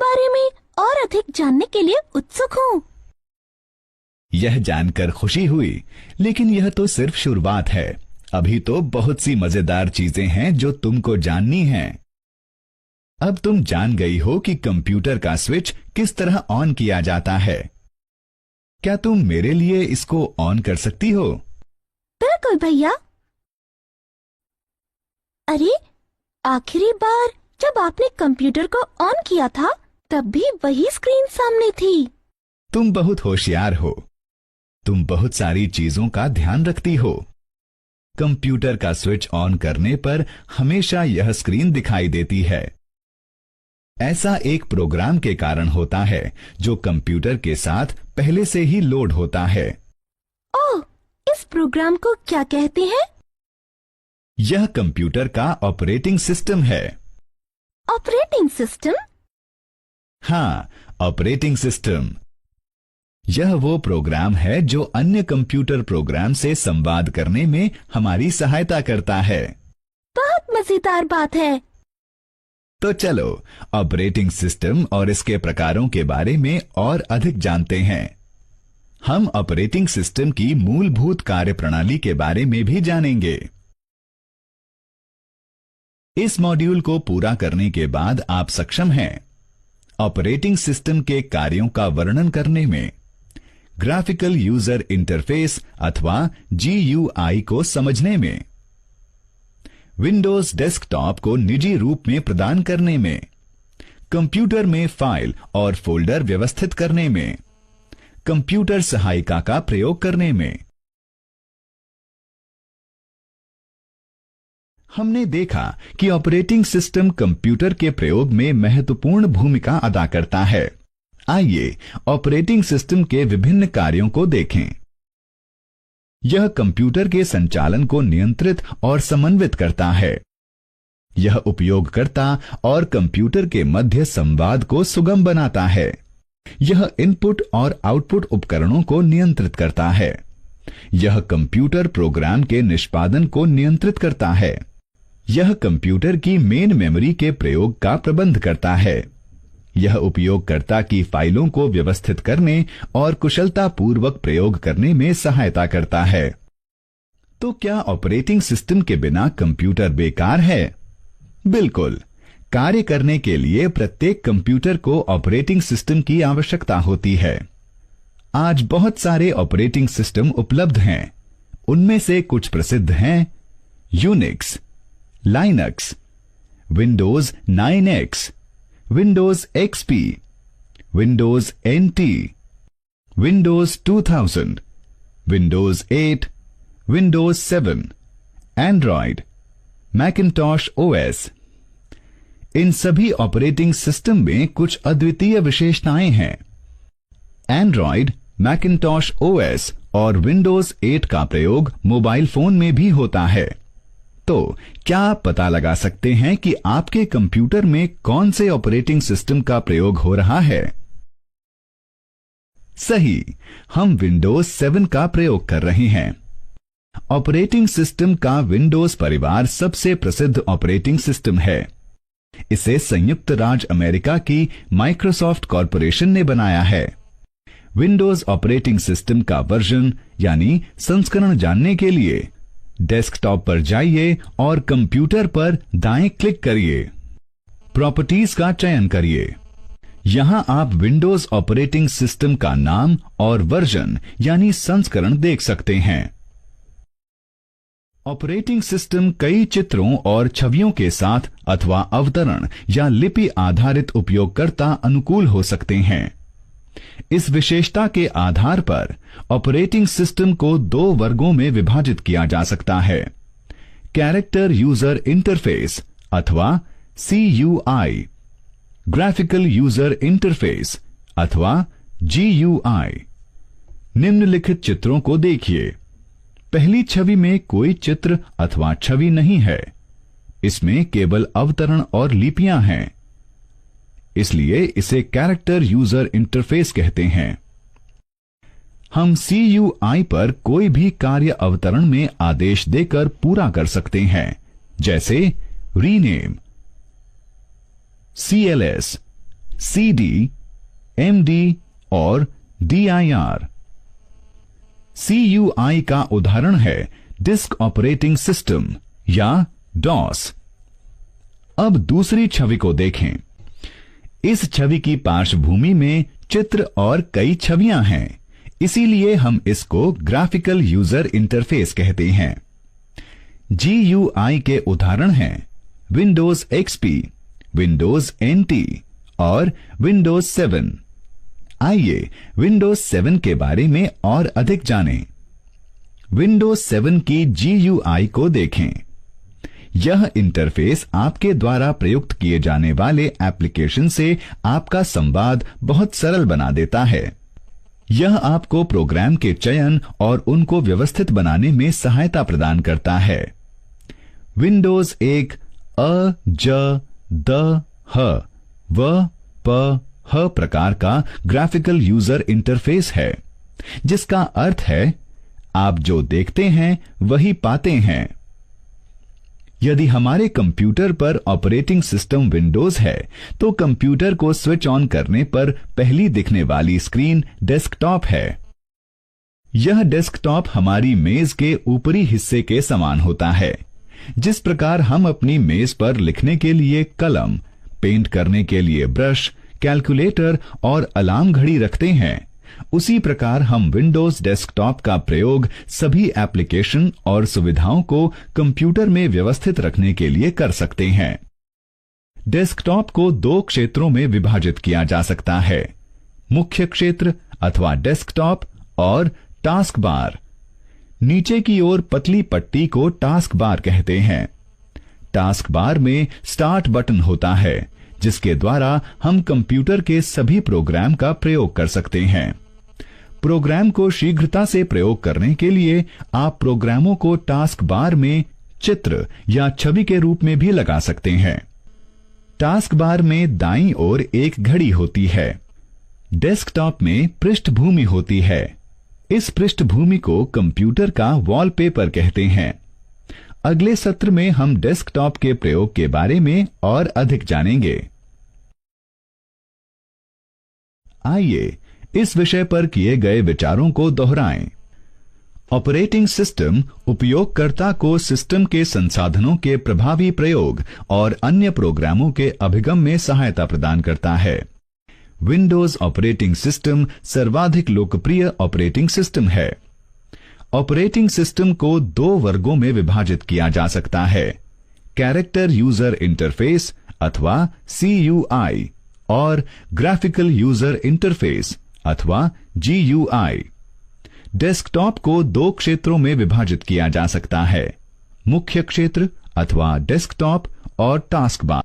बारे में और अधिक जानने के लिए उत्सुक हूँ। यह जानकर खुशी हुई, लेकिन यह तो सिर्फ शुरुआत है। अभी तो बहुत सी मजेदार चीजें हैं जो तुमको जाननी हैं। अब तुम जान गई हो कि कंप्यूटर का स्विच किस तरह ऑन किया जाता है। क्या तुम मेरे लिए इसको ऑन कर सकती हो? बिल्कुल भैया। अरे, आखिरी बार जब आपने कंप्यूटर को ऑन किया था तब भी वही स्क्रीन सामने थी। तुम बहुत होशियार हो। तुम बहुत सारी चीजों का ध्यान रखती हो। कंप्यूटर का स्विच ऑन करने पर हमेशा यह स्क्रीन दिखाई देती है। ऐसा एक प्रोग्राम के कारण होता है जो कंप्यूटर के साथ पहले से ही लोड होता है। ओह, इस प्रोग्राम को क्या कहते हैं? यह कंप्यूटर का ऑपरेटिंग सिस्टम है। Operating system? हाँ, ऑपरेटिंग सिस्टम। यह वो प्रोग्राम है जो अन्य कंप्यूटर प्रोग्राम से संवाद करने में हमारी सहायता करता है। बहुत मजेदार बात है। तो चलो ऑपरेटिंग सिस्टम और इसके प्रकारों के बारे में और अधिक जानते हैं। हम ऑपरेटिंग सिस्टम की मूलभूत कार्यप्रणाली के बारे में भी जानेंगे। इस मॉड्यूल को पूरा करने के बाद आप सक्षम हैं ऑपरेटिंग सिस्टम के कार्यों का वर्णन करने में, ग्राफिकल यूजर इंटरफेस अथवा GUI को समझने में, विंडोज डेस्कटॉप को निजी रूप में प्रदान करने में, कंप्यूटर में फाइल और फोल्डर व्यवस्थित करने में, कंप्यूटर सहायिका का प्रयोग करने में। हमने देखा कि ऑपरेटिंग सिस्टम कंप्यूटर के प्रयोग में महत्वपूर्ण भूमिका अदा करता है। आइए ऑपरेटिंग सिस्टम के विभिन्न कार्यों को देखें। यह कंप्यूटर के संचालन को नियंत्रित और समन्वित करता है। यह उपयोगकर्ता और कंप्यूटर के मध्य संवाद को सुगम बनाता है। यह इनपुट और आउटपुट उपकरणों को नियंत्रित करता है। यह कंप्यूटर प्रोग्राम के निष्पादन को नियंत्रित करता है। यह कंप्यूटर की मेन मेमोरी के प्रयोग का प्रबंध करता है। यह उपयोगकर्ता की फाइलों को व्यवस्थित करने और कुशलतापूर्वक प्रयोग करने में सहायता करता है। तो क्या ऑपरेटिंग सिस्टम के बिना कंप्यूटर बेकार है? बिल्कुल। कार्य करने के लिए प्रत्येक कंप्यूटर को ऑपरेटिंग सिस्टम की आवश्यकता होती है। आज बहुत सारे ऑपरेटिंग सिस्टम उपलब्ध हैं। उनमें से कुछ प्रसिद्ध हैं Unix, Linux, Windows 9X, Windows XP, Windows NT, Windows 2000, Windows 8, Windows 7, Android, Macintosh OS। इन सभी ऑपरेटिंग सिस्टम में कुछ अद्वितीय विशेषताएं हैं। एंड्रॉयड, मैकिन्टॉश OS और विंडोज 8 का प्रयोग मोबाइल फोन में भी होता है। तो क्या आप पता लगा सकते हैं कि आपके कंप्यूटर में कौन से ऑपरेटिंग सिस्टम का प्रयोग हो रहा है? सही, हम विंडोज 7 का प्रयोग कर रहे हैं। ऑपरेटिंग सिस्टम का विंडोज परिवार सबसे प्रसिद्ध ऑपरेटिंग सिस्टम है। इसे संयुक्त राज्य अमेरिका की माइक्रोसॉफ्ट कॉरपोरेशन ने बनाया है। विंडोज ऑपरेटिंग सिस्टम का वर्जन यानी संस्करण जानने के लिए डेस्कटॉप पर जाइए और कंप्यूटर पर दाएं क्लिक करिए। प्रॉपर्टीज का चयन करिए। यहां आप विंडोज ऑपरेटिंग सिस्टम का नाम और वर्जन यानी संस्करण देख सकते हैं। ऑपरेटिंग सिस्टम कई चित्रों और छवियों के साथ अथवा अवतरण या लिपि आधारित उपयोगकर्ता अनुकूल हो सकते हैं। इस विशेषता के आधार पर ऑपरेटिंग सिस्टम को दो वर्गों में विभाजित किया जा सकता है, कैरेक्टर यूजर इंटरफेस अथवा CUI, ग्राफिकल यूजर इंटरफेस अथवा GUI। निम्नलिखित चित्रों को देखिए। पहली छवि में कोई चित्र अथवा छवि नहीं है। इसमें केवल अवतरण और लिपियां हैं, इसलिए इसे कैरेक्टर यूजर इंटरफेस कहते हैं। हम CUI पर कोई भी कार्य अवतरण में आदेश देकर पूरा कर सकते हैं, जैसे रीनेम, CLS, CD, MD और DIR। CUI का उदाहरण है डिस्क ऑपरेटिंग सिस्टम या DOS। अब दूसरी छवि को देखें। इस छवि की पार्श्वभूमि में चित्र और कई छवियां हैं, इसीलिए हम इसको ग्राफिकल यूजर इंटरफेस कहते हैं। GUI के उदाहरण हैं विंडोज XP, विंडोज NT और विंडोज 7। आइए विंडोज 7 के बारे में और अधिक जानें। विंडोज 7 की GUI को देखें। यह इंटरफेस आपके द्वारा प्रयुक्त किए जाने वाले एप्लीकेशन से आपका संवाद बहुत सरल बना देता है। यह आपको प्रोग्राम के चयन और उनको व्यवस्थित बनाने में सहायता प्रदान करता है। विंडोज एक अ, ज, द, ह, व, प, ह प्रकार का ग्राफिकल यूजर इंटरफेस है, जिसका अर्थ है आप जो देखते हैं वही पाते हैं। यदि हमारे कंप्यूटर पर ऑपरेटिंग सिस्टम विंडोज है तो कंप्यूटर को स्विच ऑन करने पर पहली दिखने वाली स्क्रीन डेस्कटॉप है। यह डेस्कटॉप हमारी मेज के ऊपरी हिस्से के समान होता है। जिस प्रकार हम अपनी मेज पर लिखने के लिए कलम, पेंट करने के लिए ब्रश, कैलकुलेटर और अलार्म घड़ी रखते हैं, उसी प्रकार हम विंडोज डेस्कटॉप का प्रयोग सभी एप्लीकेशन और सुविधाओं को कंप्यूटर में व्यवस्थित रखने के लिए कर सकते हैं। डेस्कटॉप को दो क्षेत्रों में विभाजित किया जा सकता है, मुख्य क्षेत्र अथवा डेस्कटॉप और टास्क बार। नीचे की ओर पतली पट्टी को टास्क बार कहते हैं। टास्क बार में स्टार्ट बटन होता है, जिसके द्वारा हम कंप्यूटर के सभी प्रोग्राम का प्रयोग कर सकते हैं। प्रोग्राम को शीघ्रता से प्रयोग करने के लिए आप प्रोग्रामों को टास्क बार में चित्र या छवि के रूप में भी लगा सकते हैं। टास्क बार में दाईं ओर एक घड़ी होती है। डेस्कटॉप में पृष्ठभूमि होती है। इस पृष्ठभूमि को कंप्यूटर का वॉलपेपर कहते हैं। अगले सत्र में हम डेस्कटॉप के प्रयोग के बारे में और अधिक जानेंगे। आइए इस विषय पर किए गए विचारों को दोहराएं। ऑपरेटिंग सिस्टम उपयोगकर्ता को सिस्टम के संसाधनों के प्रभावी प्रयोग और अन्य प्रोग्रामों के अभिगम में सहायता प्रदान करता है। विंडोज ऑपरेटिंग सिस्टम सर्वाधिक लोकप्रिय ऑपरेटिंग सिस्टम है। ऑपरेटिंग सिस्टम को दो वर्गों में विभाजित किया जा सकता है, कैरेक्टर यूजर इंटरफेस अथवा CUI और ग्राफिकल यूजर इंटरफेस अथवा GUI। डेस्कटॉप को दो क्षेत्रों में विभाजित किया जा सकता है, मुख्य क्षेत्र अथवा डेस्कटॉप और टास्क बार।